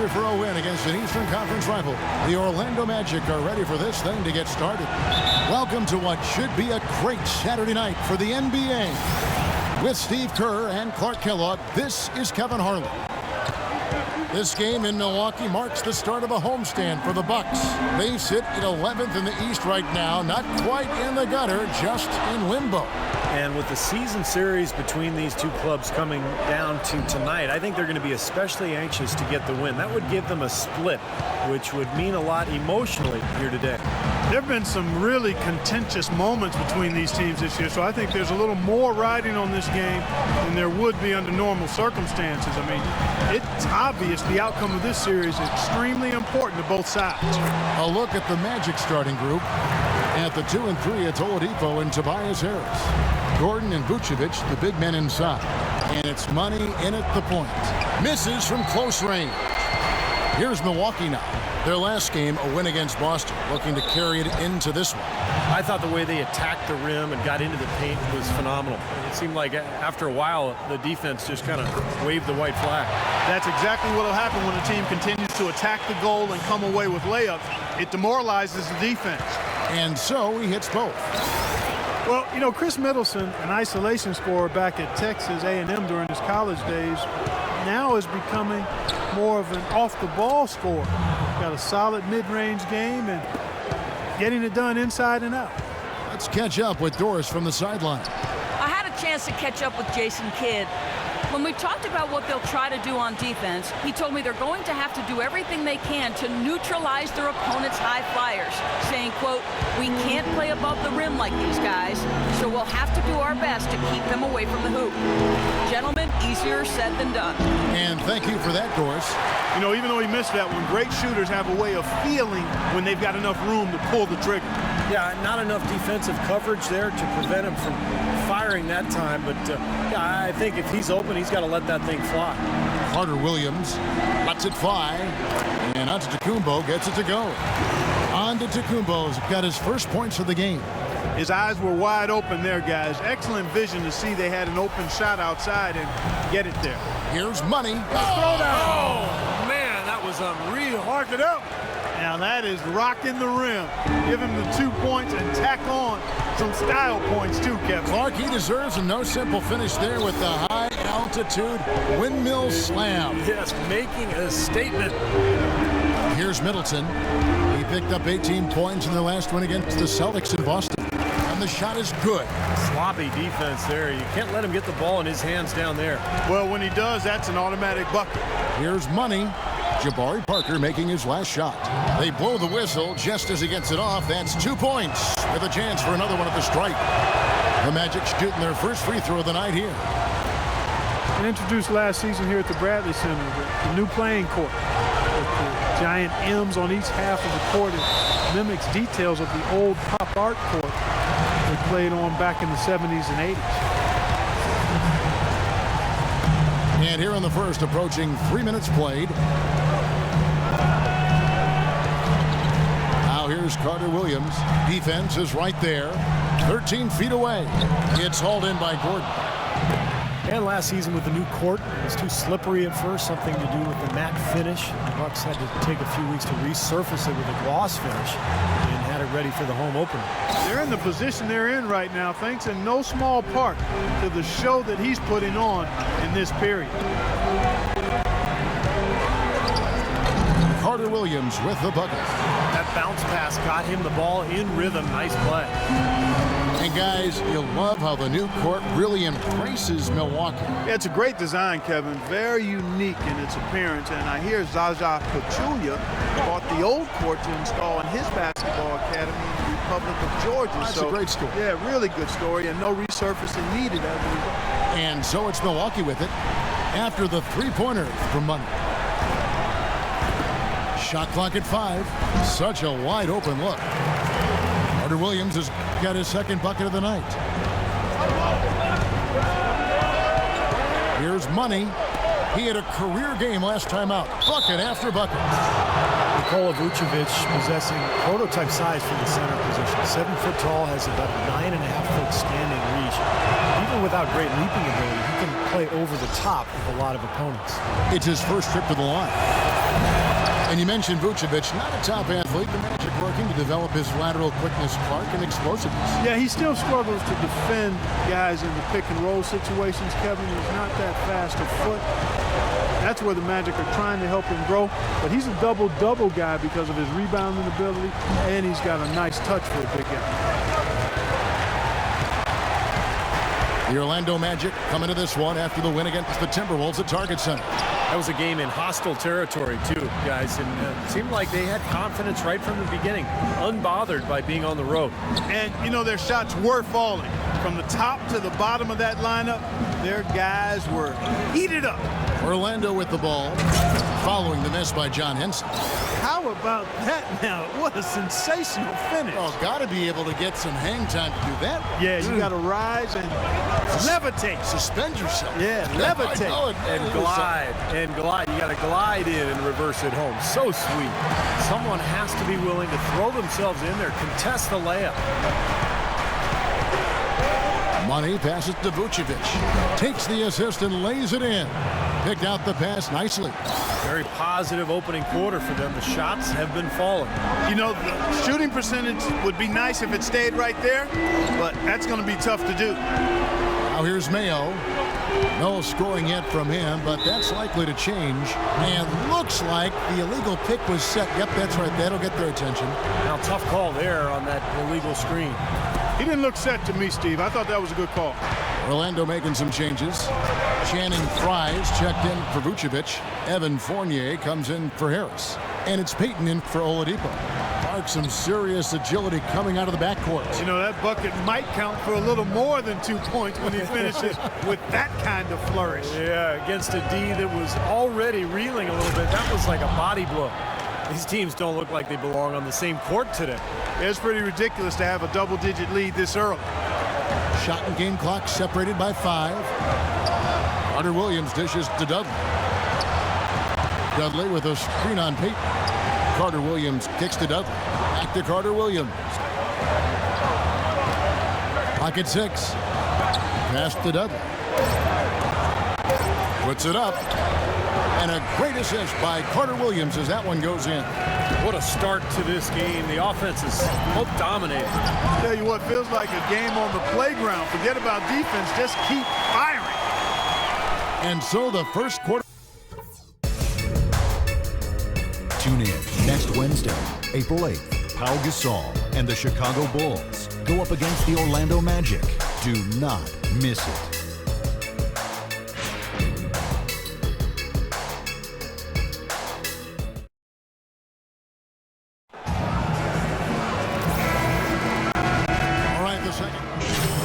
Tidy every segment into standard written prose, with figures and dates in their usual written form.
hungry for a win against an Eastern Conference rival. The Orlando Magic are ready for this thing to get started. Welcome to what should be a great Saturday night for the NBA. With Steve Kerr and Clark Kellogg, this is Kevin Harlan. This game in Milwaukee marks the start of a homestand for the Bucks. They sit at 11th in the East right now, not quite in the gutter, just in limbo. And with the season series between these two clubs coming down to tonight, I think they're going to be especially anxious to get the win. That would give them a split, which would mean a lot emotionally here today. There have been some really contentious moments between these teams this year, so I think there's a little more riding on this game than there would be under normal circumstances. I mean, it's obvious the outcome of this series is extremely important to both sides. A look at the Magic starting group. At the 2 and 3, it's Oladipo and Tobias Harris. Gordon and Vucevic, the big men inside. And it's money in at the point. Misses from close range. Here's Milwaukee now. Their last game, a win against Boston, looking to carry it into this one. I thought the way they attacked the rim and got into the paint was phenomenal. It seemed like after a while, the defense just kind of waved the white flag. That's exactly what will happen when a team continues to attack the goal and come away with layups. It demoralizes the defense. And so he hits both. Well, you know, Chris Middleton, an isolation scorer back at Texas A&M during his college days, now is becoming more of an off-the-ball scorer. Got a solid mid-range game and getting it done inside and out. Let's catch up with Doris from the sideline. I had a chance to catch up with Jason Kidd. When we talked about what they'll try to do on defense, he told me they're going to have to do everything they can to neutralize their opponent's high flyers, saying, quote, "We can't play above the rim like these guys, so we'll have to do our best to keep them away from the hoop." Gentlemen, easier said than done. And thank you for that, Doris. You know, even though he missed that one, great shooters have a way of feeling when they've got enough room to pull the trigger. Yeah, not enough defensive coverage there to prevent him from firing that time, but yeah, I think if he's open, he's got to let that thing fly. Carter Williams lets it fly, and Antetokounmpo gets it to go. Antetokounmpo's got his first points of the game. His eyes were wide open there, guys. Excellent vision to see they had an open shot outside and get it there. Here's money. Throwdown. Oh, man, that was unreal. Mark it up. Now that is rocking the rim. Give him the 2 points and tack on some style points too, Kevin. Clark, he deserves a no simple finish there with the high altitude windmill slam. Yes, making a statement. Here's Middleton. He picked up 18 points in their last win against the Celtics in Boston. And the shot is good. Sloppy defense there. You can't let him get the ball in his hands down there. Well, when he does, that's an automatic bucket. Here's money. Jabari Parker making his last shot. They blow the whistle just as he gets it off. That's 2 points with a chance for another one at the stripe. The Magic shooting their first free throw of the night here. And introduced last season here at the Bradley Center, the new playing court. With the giant M's on each half of the court. It mimics details of the old pop art court they played on back in the 70s and 80s. And here in the first, approaching 3 minutes played. Now here's Carter Williams. Defense is right there. 13 feet away. It's hauled in by Gordon. And last season with the new court, it was too slippery at first, something to do with the matte finish. The Bucks had to take a few weeks to resurface it with a gloss finish and had it ready for the home opener. They're in the position they're in right now, thanks in no small part to the show that he's putting on in this period. Carter Williams with the bucket. That bounce pass got him the ball in rhythm. Nice play. And guys, you'll love how the new court really embraces Milwaukee. Yeah, it's a great design, Kevin. Very unique in its appearance. And I hear Zaza Pachulia bought the old court to install in his basketball academy in the Republic of Georgia. That's a great story. Yeah, really good story, and no resurfacing needed as a result. And so it's Milwaukee with it after the three-pointer from Money. Shot clock at 5. Such a wide open look. Carter Williams has got his second bucket of the night. Here's Money. He had a career game last time out. Bucket after bucket. Nikola Vucevic possessing prototype size for the center position. 7 foot tall, has about 9.5 foot standing reach. Even without great leaping ability, he can play over the top of a lot of opponents. It's his first trip to the line. And you mentioned Vucevic, not a top athlete. The Magic working to develop his lateral quickness, Clark, and explosiveness. Yeah, he still struggles to defend guys in the pick and roll situations, Kevin. He's not that fast of foot. That's where the Magic are trying to help him grow. But he's a double-double guy because of his rebounding ability, and he's got a nice touch for a big guy. The Orlando Magic coming to this one after the win against the Timberwolves at Target Center. That was a game in hostile territory, too, guys. And it seemed like they had confidence right from the beginning, unbothered by being on the road. And, you know, their shots were falling. From the top to the bottom of that lineup, their guys were heated up. Orlando with the ball, following the miss by John Henson. How about that now? What a sensational finish. Oh, got to be able to get some hang time to do that. Yeah, you got to rise and levitate. Suspend yourself. Yeah, levitate. And glide. And glide. You got to glide in and reverse it home. So sweet. Someone has to be willing to throw themselves in there, contest the layup. Money passes to Vucevic. Takes the assist and lays it in. Picked out the pass nicely. Very positive opening quarter for them. The shots have been falling. You know, the shooting percentage would be nice if it stayed right there, but that's going to be tough to do. Now here's Mayo. No scoring yet from him, but that's likely to change. And looks like the illegal pick was set. Yep, that's right. That'll get their attention. Now, tough call there on that illegal screen. He didn't look set to me, Steve. I thought that was a good call. Orlando making some changes. Channing Fries checked in for Vucevic. Evan Fournier comes in for Harris. And it's Peyton in for Oladipo. Mark, some serious agility coming out of the backcourt. You know, that bucket might count for a little more than 2 points when he finishes with that kind of flourish. Yeah, against a D that was already reeling a little bit. That was like a body blow. These teams don't look like they belong on the same court today. It's pretty ridiculous to have a double-digit lead this early. Shot and game clock separated by 5. Carter Williams dishes to Dudley. Dudley with a screen on Peyton. Carter Williams kicks to Dudley. Back to Carter Williams. Pocket 6. Pass to Dudley. Puts it up. And a great assist by Carter Williams as that one goes in. What a start to this game. The offense is dominating. Tell you what, feels like a game on the playground. Forget about defense, just keep firing. And so the first quarter. Tune in next Wednesday, April 8th. Pau Gasol and the Chicago Bulls go up against the Orlando Magic. Do not miss it.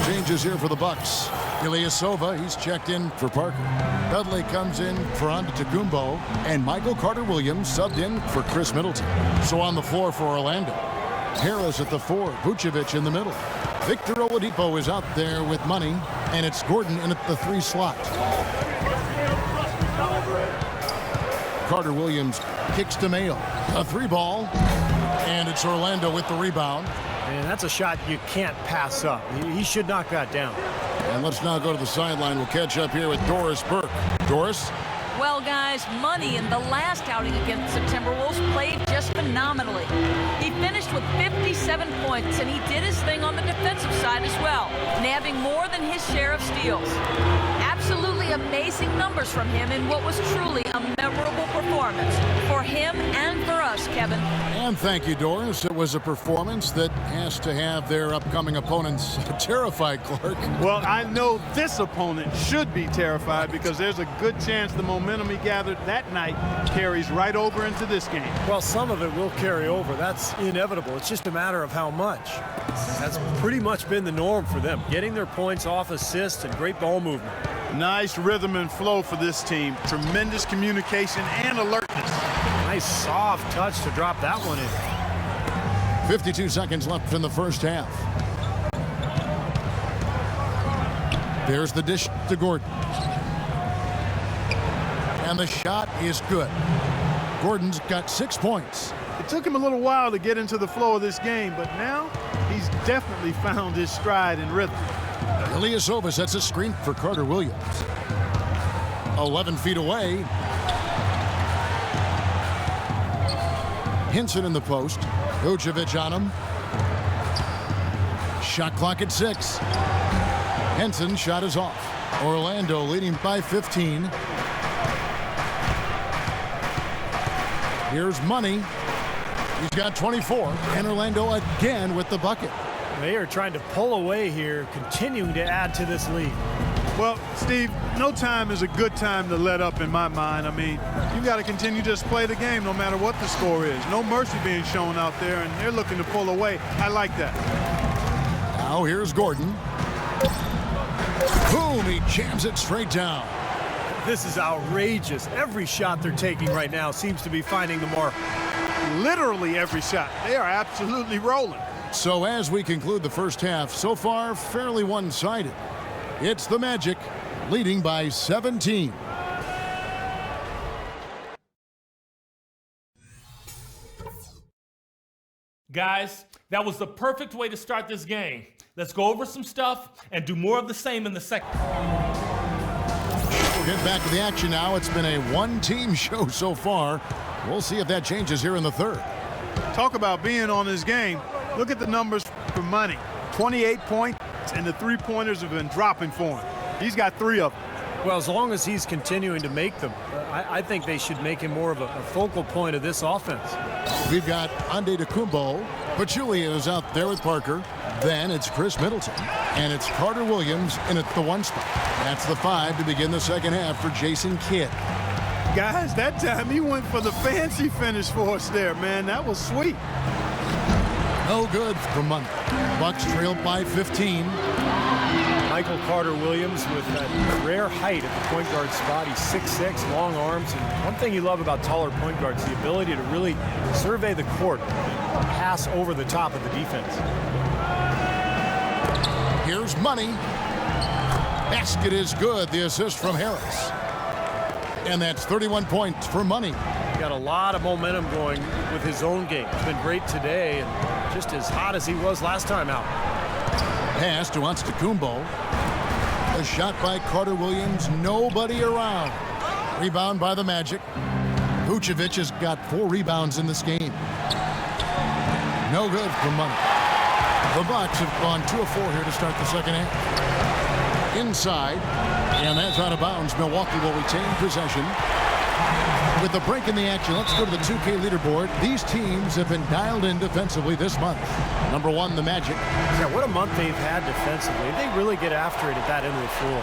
Changes here for the Bucks. Ilyasova, he's checked in for Parker. Dudley comes in for Antetokounmpo, and Michael Carter-Williams subbed in for Chris Middleton. So on the floor for Orlando, Harris at the 4, Vucevic in the middle. Victor Oladipo is out there with money, and it's Gordon in at the 3 slot. Carter-Williams kicks to Mayo. A 3-ball, and it's Orlando with the rebound. And that's a shot you can't pass up. He should knock that down. And let's now go to the sideline. We'll catch up here with Doris Burke. Doris? Well, guys, Money in the last outing against the Timberwolves played just phenomenally. He finished with 57 points, and he did his thing on the defensive side as well, nabbing more than his share of steals. Absolutely amazing numbers from him in what was truly a memorable performance for him and for us, Kevin. And thank you, Doris. It was a performance that has to have their upcoming opponents terrified, Clark. Well, I know this opponent should be terrified because there's a good chance the momentum he gathered that night carries right over into this game. Well, some of it will carry over. That's inevitable. It's just a matter of how much. That's pretty much been the norm for them, getting their points off assists and great ball movement. Nice rhythm and flow for this team. Tremendous communication and alertness. Nice soft touch to drop that one in. 52 seconds left in the first half. There's the dish to Gordon. And the shot is good. Gordon's got 6 points. It took him a little while to get into the flow of this game, but now he's definitely found his stride and rhythm. Ilyasova sets a screen for Carter Williams. 11 feet away. Hinson in the post. Vucevic on him. Shot clock at 6. Henson's shot is off. Orlando leading by 15. Here's Money. He's got 24. And Orlando again with the bucket. They are trying to pull away here, continuing to add to this lead. Well, Steve, no time is a good time to let up in my mind. I mean, you got to continue to just play the game no matter what the score is. No mercy being shown out there, and they're looking to pull away. I like that. Now here's Gordon. Boom, he jams it straight down. This is outrageous. Every shot they're taking right now seems to be finding the mark. Literally every shot. They are absolutely rolling. So as we conclude the first half, so far fairly one-sided. It's the Magic leading by 17. Guys, that was the perfect way to start this game. Let's go over some stuff and do more of the same in the second. We'll get back to the action now. It's been a one-team show so far. We'll see if that changes here in the third. Talk about being on his game. Look at the numbers for Money. 28 points, and the three-pointers have been dropping for him. He's got 3 of them. Well, as long as he's continuing to make them, I think they should make him more of a focal point of this offense. We've got Antetokounmpo. Pachulia is out there with Parker. Then it's Chris Middleton. And it's Carter Williams in at the 1 spot. That's the 5 to begin the second half for Jason Kidd. Guys, that time he went for the fancy finish for us there, man. That was sweet. No good for Money. Bucks trail by 15. Michael Carter Williams with that rare height at the point guard spot. He's 6'6", long arms. And one thing you love about taller point guards, the ability to really survey the court and pass over the top of the defense. Here's Money. Basket is good. The assist from Harris. And that's 31 points for Money. Got a lot of momentum going with his own game. He's been great today and just as hot as he was last time out. Pass to Antetokounmpo. A shot by Carter Williams. Nobody around. Rebound by the Magic. Vucevic has got 4 rebounds in this game. No good for Money. The Bucks have gone 2 of 4 here to start the second half. Inside, and that's out of bounds. Milwaukee will retain possession. With the break in the action, let's go to the 2K leaderboard. These teams have been dialed in defensively this month. Number 1, the Magic. Yeah, what a month they've had defensively. They really get after it at that end of the floor.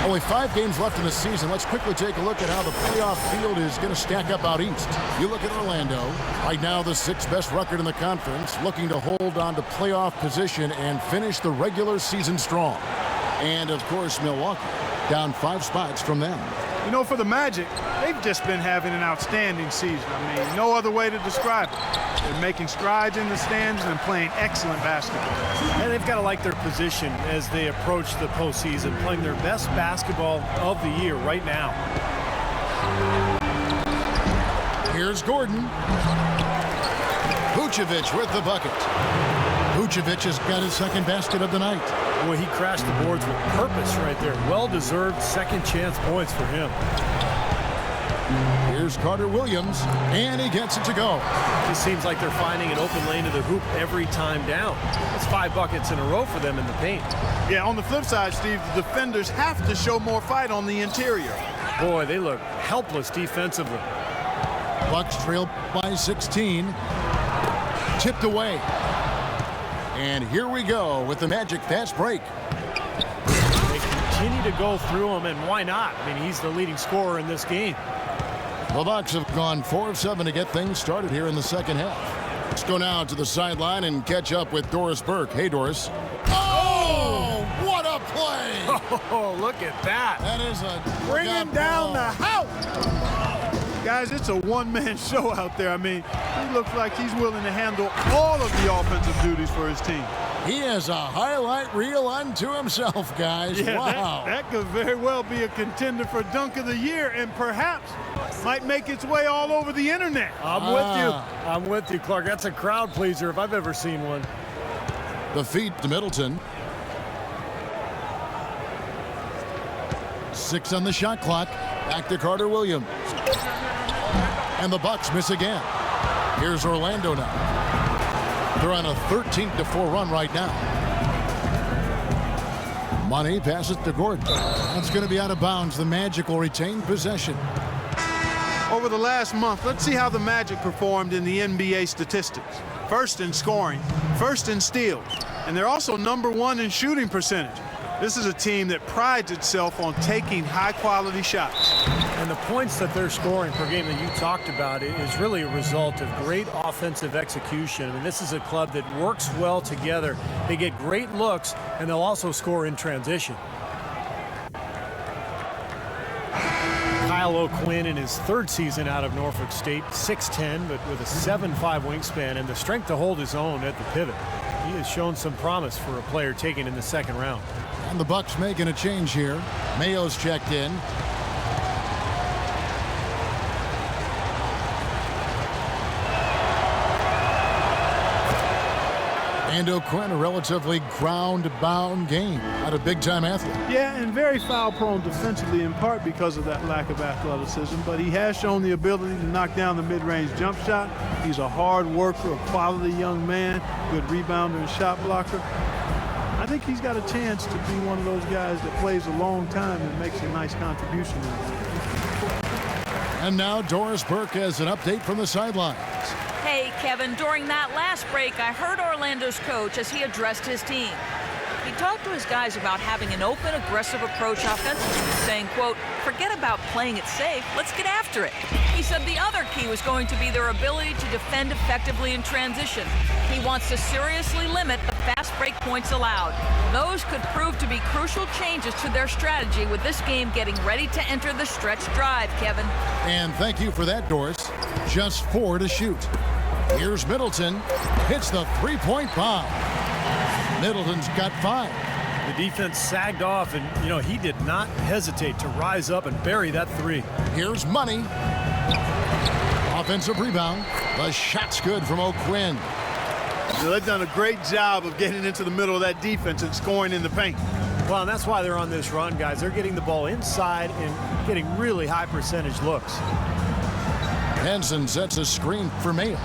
Only 5 games left in the season. Let's quickly take a look at how the playoff field is going to stack up out east. You look at Orlando, right now the 6th best record in the conference, looking to hold on to playoff position and finish the regular season strong. And, of course, Milwaukee, down 5 spots from them. You know, for the Magic, they've just been having an outstanding season. I mean, no other way to describe it. They're making strides in the stands and playing excellent basketball. And they've got to like their position as they approach the postseason, playing their best basketball of the year right now. Here's Gordon. Vucevic with the bucket. Vucevic has got his 2nd basket of the night. Boy, he crashed the boards with purpose right there. Well-deserved second chance points for him. Here's Carter Williams, and he gets it to go. Just seems like they're finding an open lane to the hoop every time down. It's 5 buckets in a row for them in the paint. Yeah, on the flip side, Steve, the defenders have to show more fight on the interior. Boy, they look helpless defensively. Bucks trail by 16. Tipped away. And here we go with the Magic fast break. They continue to go through him, and why not? I mean, he's the leading scorer in this game. The Bucks have gone 4 of 7 to get things started here in the second half. Let's go now to the sideline and catch up with Doris Burke. Hey, Doris. Oh, what a play! Oh, look at that. That is a Bringing down the house. Guys, it's a one-man show out there. I mean, he looks like he's willing to handle all of the offensive duties for his team. He has a highlight reel unto himself, guys. Yeah, wow. That could very well be a contender for Dunk of the Year and perhaps might make its way all over the internet. I'm with you, Clark. That's a crowd pleaser if I've ever seen one. The feed to Middleton. 6 on the shot clock. Back to Carter Williams. And the Bucks miss again. Here's Orlando now. They're on a 13-4 run right now. Money passes to Gordon. That's going to be out of bounds. The Magic will retain possession. Over the last month, let's see how the Magic performed in the NBA statistics. First in scoring, first in steals, and they're also #1 in shooting percentage. This is a team that prides itself on taking high-quality shots. And the points that they're scoring per game that you talked about is really a result of great offensive execution. I mean, this is a club that works well together. They get great looks, and they'll also score in transition. Kyle O'Quinn in his 3rd season out of Norfolk State, 6'10", but with a 7'5" wingspan and the strength to hold his own at the pivot. He has shown some promise for a player taken in the 2nd round. And the Bucks making a change here. Mayo's checked in. And O'Quinn, a relatively ground-bound game. Not a big-time athlete. Yeah, and very foul-prone defensively, in part because of that lack of athleticism. But he has shown the ability to knock down the mid-range jump shot. He's a hard worker, a quality young man, good rebounder and shot blocker. I think he's got a chance to be one of those guys that plays a long time and makes a nice contribution. And now Doris Burke has an update from the sidelines. Hey, Kevin, during that last break, I heard Orlando's coach as he addressed his team. He talked to his guys about having an open, aggressive approach offensively, saying, quote, forget about playing it safe, let's get after it. He said the other key was going to be their ability to defend effectively in transition. He wants to seriously limit the fast break points allowed. Those could prove to be crucial changes to their strategy with this game getting ready to enter the stretch drive, Kevin. And thank you for that, Doris. Just 4 to shoot. Here's Middleton. Hits the 3-point bomb. Middleton's got 5. The defense sagged off, and, he did not hesitate to rise up and bury that 3. Here's Money. Offensive rebound. The shot's good from O'Quinn. They've done a great job of getting into the middle of that defense and scoring in the paint. Well, and that's why they're on this run, guys. They're getting the ball inside and getting really high percentage looks. Henson sets a screen for Mayo.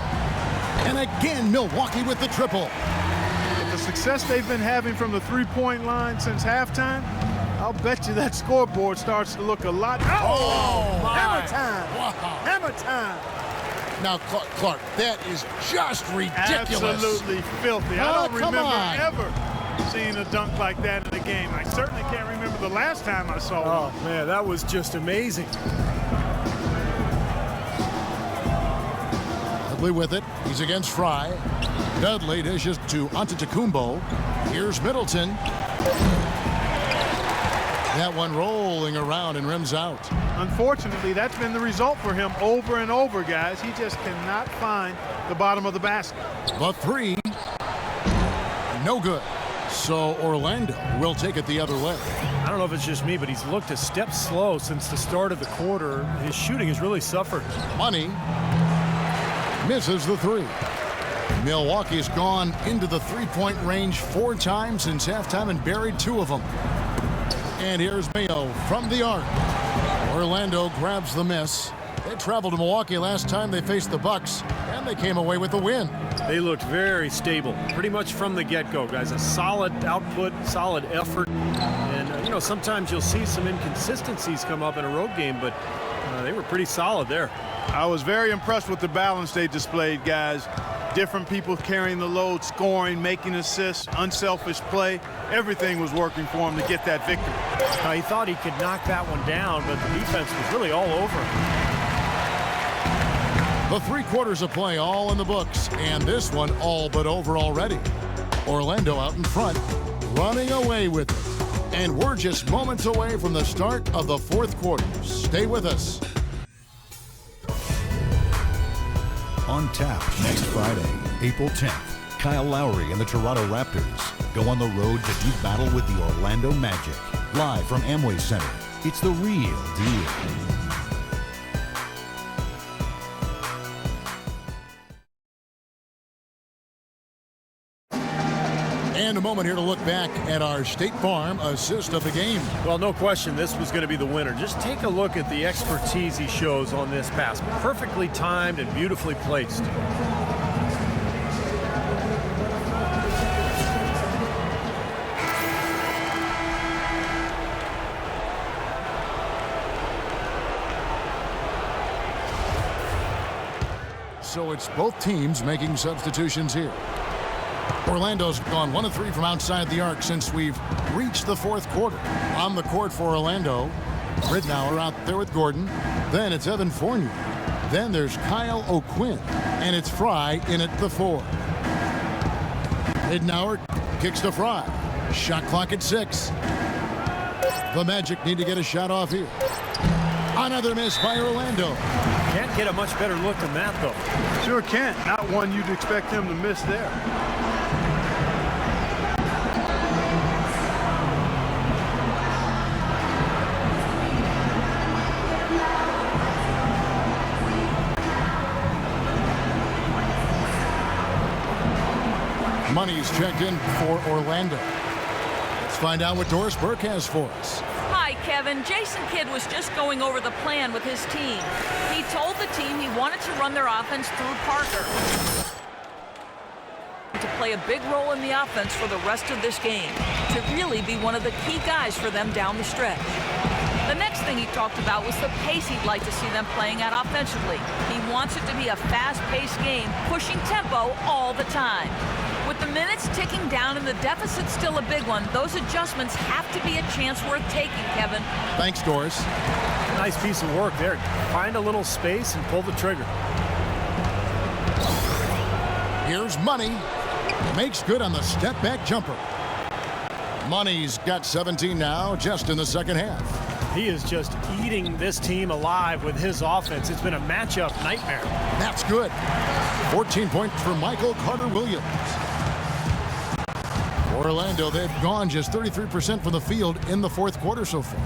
And again, Milwaukee with the triple. With the success they've been having from the three-point line since halftime, I'll bet you that scoreboard starts to look a lot. Oh, my. Hammer time! Wow. Hammer time! Now, Clark, that is just ridiculous. Absolutely filthy. I don't come remember on. ever seeing a dunk like that in a game. I certainly can't remember the last time I saw one. Oh, man, that was just amazing. Dudley with it. He's against Fry. Dudley dishes to Antetokounmpo. Here's Middleton. That one rolling around and rims out. Unfortunately, that's been the result for him over and over, guys. He just cannot find the bottom of the basket. The 3. No good. So Orlando will take it the other way. I don't know if it's just me, but he's looked a step slow since the start of the quarter. His shooting has really suffered. Money misses the 3. Milwaukee's gone into the three-point range 4 times since halftime and buried 2 of them. And here's Mayo from the arc. Orlando grabs the miss. They traveled to Milwaukee last time they faced the Bucks, and they came away with the win. They looked very stable, pretty much from the get-go, guys. A solid output, solid effort. And, sometimes you'll see some inconsistencies come up in a road game, but they were pretty solid there. I was very impressed with the balance they displayed, guys. Different people carrying the load, scoring, making assists, unselfish play. Everything was working for him to get that victory. He thought he could knock that one down, but the defense was really all over him. The 3 quarters of play all in the books, and this one all but over already. Orlando out in front, running away with it. And we're just moments away from the start of the 4th quarter. Stay with us. On tap next Friday, April 10th, Kyle Lowry and the Toronto Raptors go on the road to do battle with the Orlando Magic. Live from Amway Center, it's the real deal. And moment here to look back at our State Farm assist of the game. Well, no question this was going to be the winner. Just take a look at the expertise he shows on this pass. Perfectly timed and beautifully placed. So it's both teams making substitutions here. Orlando's gone 1 of 3 from outside the arc since we've reached the fourth quarter. On the court for Orlando, Ridnour out there with Gordon. Then it's Evan Fournier. Then there's Kyle O'Quinn. And it's Fry in at the 4. Ridnour kicks to Fry. Shot clock at 6. The Magic need to get a shot off here. Another miss by Orlando. Can't get a much better look than that, though. Sure can't. Not one you'd expect him to miss there. Money's checked in for Orlando. Let's find out what Doris Burke has for us. Hi, Kevin. Jason Kidd was just going over the plan with his team. He told the team he wanted to run their offense through Parker to play a big role in the offense for the rest of this game, to really be one of the key guys for them down the stretch. The next thing he talked about was the pace he'd like to see them playing at offensively. He wants it to be a fast-paced game, pushing tempo all the time. With the minutes ticking down and the deficit still a big one, those adjustments have to be a chance worth taking, Kevin. Thanks, Doris. Nice piece of work there. Find a little space and pull the trigger. Here's Money. Makes good on the step-back jumper. Money's got 17 now, just in the second half. He is just eating this team alive with his offense. It's been a matchup nightmare. That's good. 14 points for Michael Carter-Williams. Orlando, they've gone just 33% from the field in the fourth quarter so far.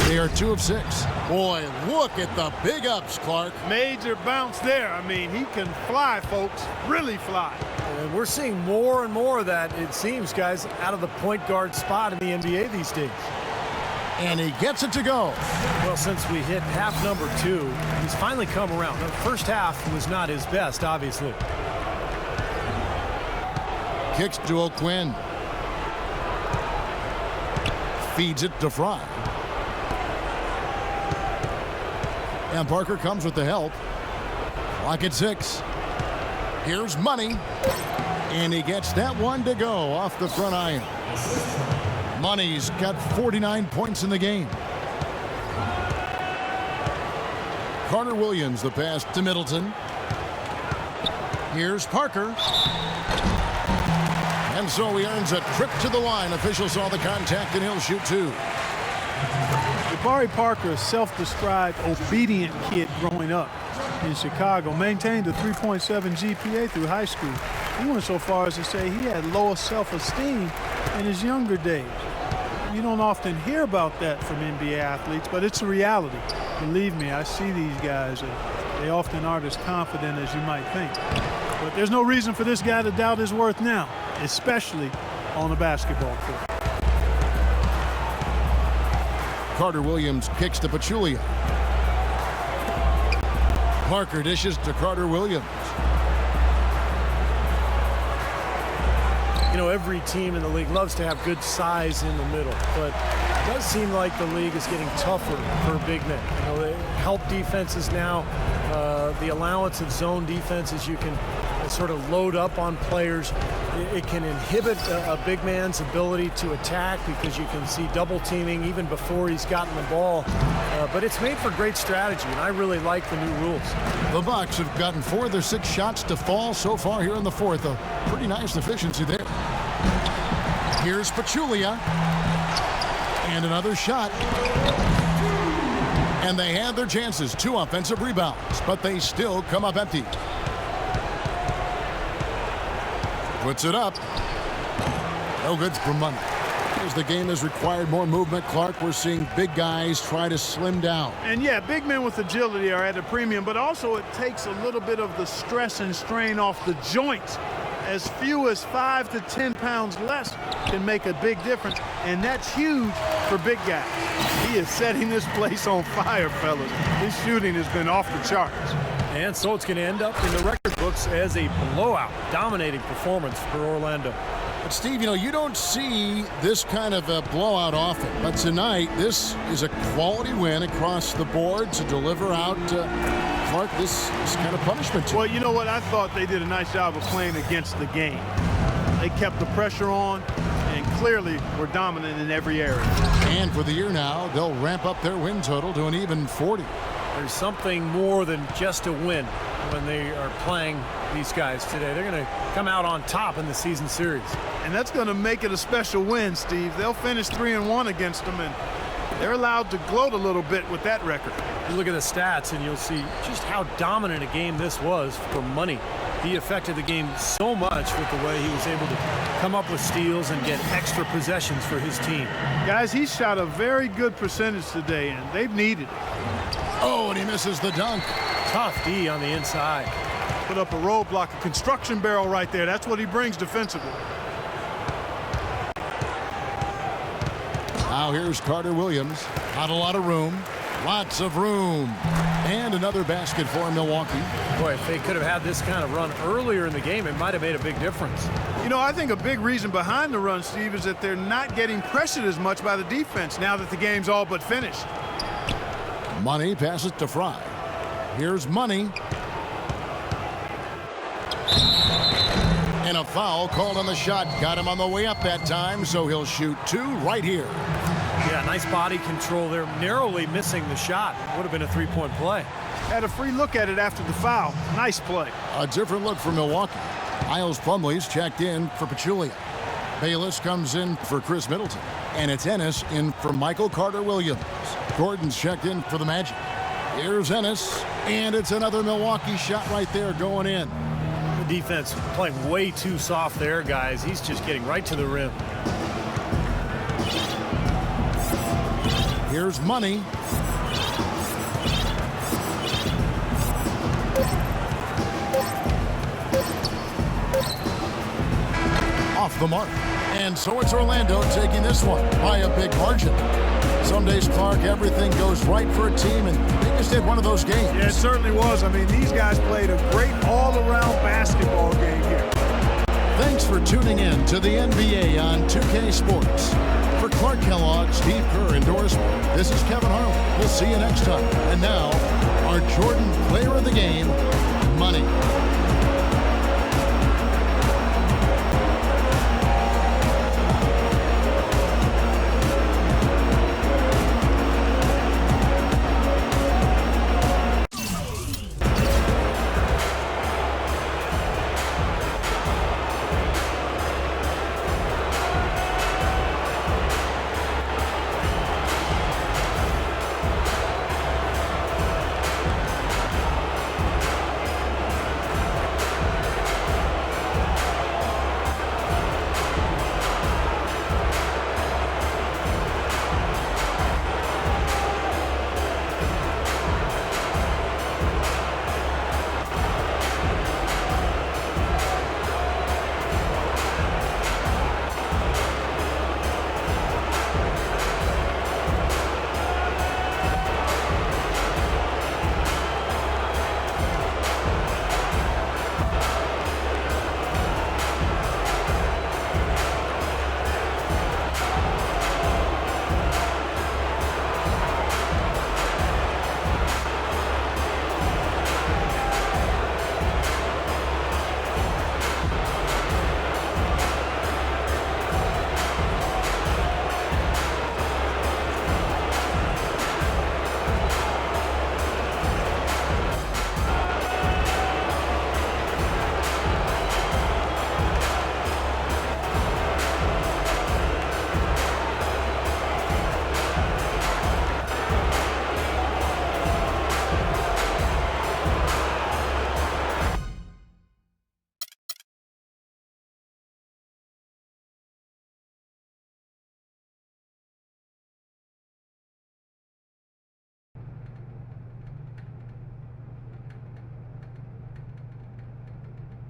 They are 2 of 6. Boy, look at the big ups, Clark. Major bounce there. I mean, he can fly, folks. Really fly. And we're seeing more and more of that, it seems, guys, out of the point guard spot in the NBA these days. And he gets it to go. Well, since we hit half number 2, he's finally come around. The first half was not his best, obviously. Kicks to O'Quinn. Feeds it to Fry. And Parker comes with the help. Clock at 6. Here's Money. And he gets that one to go off the front iron. Money's got 49 points in the game. Carter-Williams, the pass to Middleton. Here's Parker. And so he earns a trip to the line. Officials saw the contact, and he'll shoot 2. Jabari Parker, a self-described obedient kid growing up in Chicago, maintained a 3.7 GPA through high school. He went so far as to say he had lower self-esteem in his younger days. You don't often hear about that from NBA athletes, but it's a reality. Believe me, I see these guys, and they often aren't as confident as you might think. But there's no reason for this guy to doubt his worth now, especially on the basketball court. Carter-Williams kicks to Pachulia. Parker dishes to Carter-Williams. You know, every team in the league loves to have good size in the middle, but it does seem like the league is getting tougher for big men. You know, they help defenses now. The allowance of zone defenses, you can sort of load up on players. It can inhibit a big man's ability to attack because you can see double teaming even before he's gotten the ball. But it's made for great strategy, and I really like the new rules. The Bucks have gotten 4 of their 6 shots to fall so far here in the fourth. A pretty nice efficiency there. Here's Pachulia. And another shot. And they had their chances. 2 offensive rebounds, but they still come up empty. Puts it up. No good for Money. As the game has required more movement, Clark, we're seeing big guys try to slim down. And yeah, big men with agility are at a premium, but also it takes a little bit of the stress and strain off the joints as few as 5 to 10 pounds less can make a big difference, and that's huge for big guys. He is setting this place on fire, fellas. His shooting has been off the charts. And so it's going to end up in the record books as a blowout, dominating performance for Orlando. But Steve, you don't see this kind of a blowout often. But tonight, this is a quality win across the board to deliver out, Clark, this kind of punishment. Well, you know what? I thought they did a nice job of playing against the game. They kept the pressure on and clearly were dominant in every area. And for the year now, they'll ramp up their win total to an even 40. There's something more than just a win when they are playing these guys today. They're going to come out on top in the season series. And that's going to make it a special win, Steve. They'll finish 3-1 against them, and they're allowed to gloat a little bit with that record. You look at the stats, and you'll see just how dominant a game this was for Money. He affected the game so much with the way he was able to come up with steals and get extra possessions for his team. Guys, he shot a very good percentage today, and they've needed it. Oh, and he misses the dunk. Tough D on the inside. Put up a roadblock, a construction barrel right there. That's what he brings defensively. Now here's Carter Williams. Not a lot of room. Lots of room. And another basket for Milwaukee. Boy, if they could have had this kind of run earlier in the game, it might have made a big difference. I think a big reason behind the run, Steve, is that they're not getting pressured as much by the defense now that the game's all but finished. Money passes to Fry. Here's Money. And a foul called on the shot. Got him on the way up that time, so he'll shoot 2 right here. Yeah, nice body control there. Narrowly missing the shot. Would have been a three-point play. Had a free look at it after the foul. Nice play. A different look for Milwaukee. Miles Plumlee's checked in for Pachulia. Bayless comes in for Chris Middleton. And it's Ennis in for Michael Carter-Williams. Gordon's checked in for the Magic. Here's Ennis, and it's another Milwaukee shot right there going in. The defense playing way too soft there, guys. He's just getting right to the rim. Here's Money. Off the mark. And so it's Orlando taking this one by a big margin. Some days, Clark, everything goes right for a team, and they just had one of those games. Yeah, it certainly was. I mean, these guys played a great all-around basketball game here. Thanks for tuning in to the NBA on 2K Sports. For Clark Kellogg, Steve Kerr, and Doris, this is Kevin Harlan. We'll see you next time. And now, our Jordan Player of the Game, Money.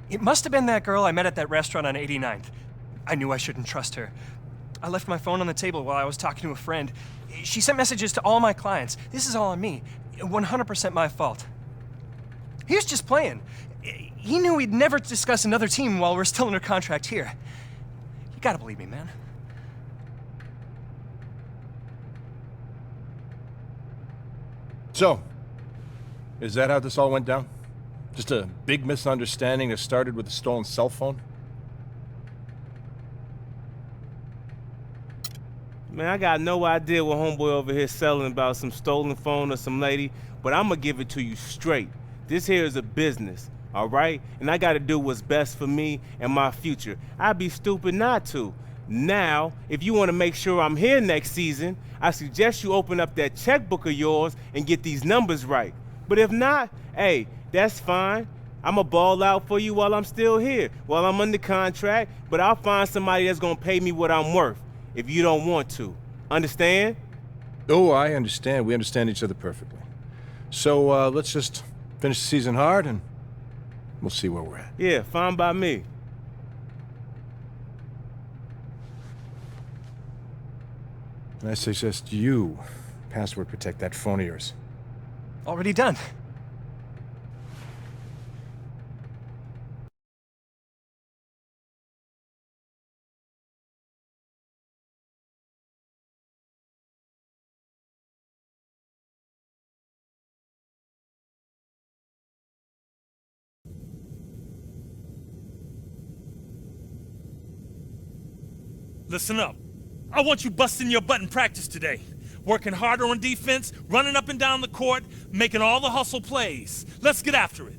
It must have been that girl I met at that restaurant on 89th. I knew I shouldn't trust her. I left my phone on the table while I was talking to a friend. She sent messages to all my clients. This is all on me. 100% my fault. He was just playing. He knew we'd never discuss another team while we're still under contract here. You gotta believe me, man. So, is that how this all went down? Just a big misunderstanding that started with a stolen cell phone? Man, I got no idea what homeboy over here selling about some stolen phone or some lady, but I'm gonna give it to you straight. This here is a business, all right? And I gotta do what's best for me and my future. I'd be stupid not to. Now, if you wanna make sure I'm here next season, I suggest you open up that checkbook of yours and get these numbers right. But if not, hey, that's fine. I'ma ball out for you while I'm still here, while I'm under contract, but I'll find somebody that's gonna pay me what I'm worth if you don't want to. Understand? Oh, I understand. We understand each other perfectly. So, let's just finish the season hard and we'll see where we're at. Yeah, fine by me. And I suggest you password protect that phone of yours. Already done. Listen up. I want you busting your butt in practice today. Working harder on defense, running up and down the court, making all the hustle plays. Let's get after it.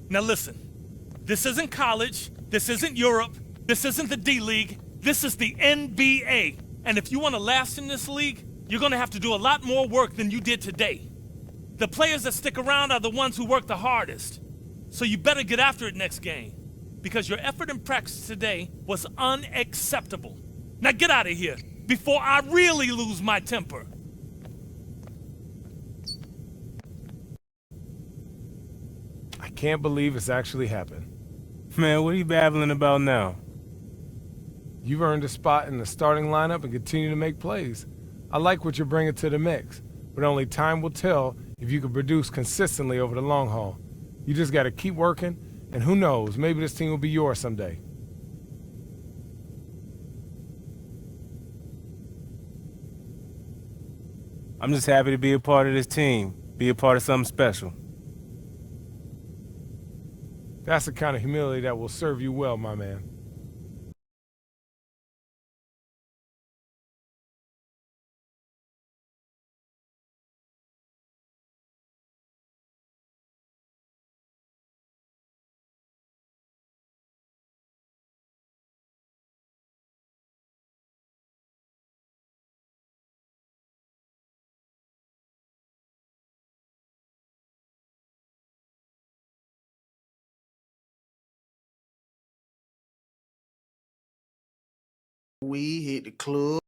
Now listen, this isn't college, this isn't Europe, this isn't the D-League, this is the NBA. And if you want to last in this league, you're going to have to do a lot more work than you did today. The players that stick around are the ones who work the hardest. So you better get after it next game, because your effort in practice today was unacceptable. Now get out of here before I really lose my temper. I can't believe it's actually happened. Man, what are you babbling about now? You've earned a spot in the starting lineup and continue to make plays. I like what you're bringing to the mix, but only time will tell if you can produce consistently over the long haul. You just got to keep working, and who knows, maybe this team will be yours someday. I'm just happy to be a part of this team, be a part of something special. That's the kind of humility that will serve you well, my man. We hit the club.